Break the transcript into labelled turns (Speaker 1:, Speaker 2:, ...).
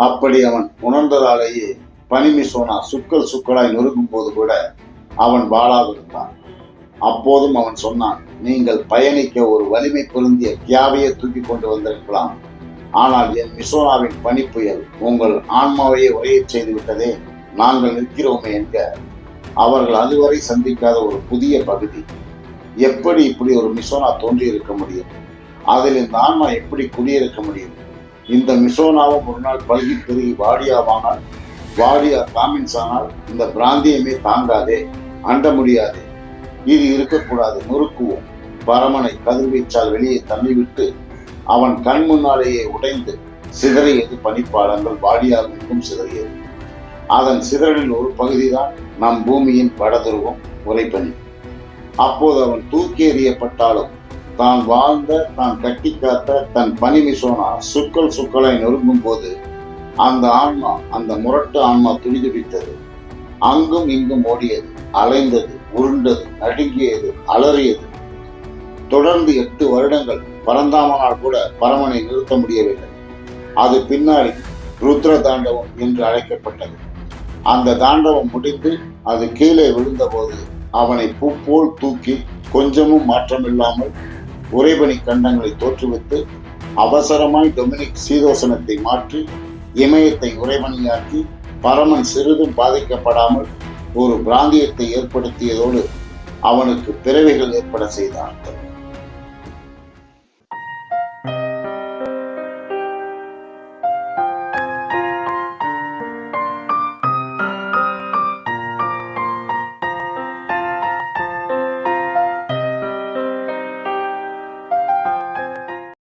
Speaker 1: அப்படி அவன் உணர்ந்ததாலேயே பனிமிசோனா சுக்களாய் நொறுக்கும் போது கூட அவன் வாளாக இருந்தான். அப்போதும் அவன் சொன்னான், நீங்கள் பயணிக்க ஒரு வலிமை பொருந்திய கியாவையே தூக்கி கொண்டு வந்திருக்கலாம். ஆனால் என் மிசோனாவின் பனிப்புயல் உங்கள் ஆன்மாவையே உரையச் செய்து விட்டதே. நாங்கள் நிற்கிறோமே என்க. அவர்கள் அதுவரை சந்திக்காத ஒரு புதிய பகுதி. எப்படி இப்படி ஒரு மிசோனா தோன்றி இருக்க முடியும்? அதில் இந்த ஆன்மா எப்படி குடியிருக்க முடியும்? இந்த மிசோனாவும் ஒரு நாள் பல்கி பெருகி வாடியாவானால், வாடியா காமின்ஸ் ஆனால் இந்த பிராந்தியமே தாங்காதே, அண்ட முடியாது. இது இருக்கக்கூடாது, நொறுக்குவோம். பரமனை கதிர்வீச்சால் வெளியே தள்ளிவிட்டு அவன் கண் முன்னாலேயே உடைந்து சிதறியது பனிப்பாலங்கள். வாடியாவிற்கும் சிதறியது. அதன் சிதறலில் ஒரு பகுதிதான் நம் பூமியின் வடதுருவம், உரைப்பனி. அப்போது அவன் தூக்கி எறியப்பட்டாலும் தான் வாழ்ந்த, தான் கட்டி காத்த தன் பனிமிசோனா சுக்களாய் நொறுங்கும் போது அந்த ஆன்மா, அந்த முரட்டு ஆன்மா துடிதுடித்தது. அங்கும் இங்கும் ஓடியது, அலைந்தது, உருண்டது, நடுங்கியது, அலறியது. தொடர்ந்து 8 வருடங்கள் பரந்தாமனால் கூட பரமனை நிறுத்த முடியவில்லை. அது பின்னாடி ருத்ர தாண்டவம் என்று அழைக்கப்பட்டது. அந்த தாண்டவம் முடிந்து அது கீழே விழுந்தபோது அவனை பூ போல் தூக்கி கொஞ்சமும் மாற்றமில்லாமல் உறைபனி கண்டங்களை தோற்றுவித்து அவசரமாய் டொமினிக் சீதோசனத்தை மாற்றி இமயத்தை உறைபனியாக்கி பரமன் சிறிதும் பாதிக்கப்படாமல் ஒரு பிராந்தியத்தை ஏற்படுத்தியதோடு அவனுக்கு பிறவிகள் ஏற்பட செய்தான்.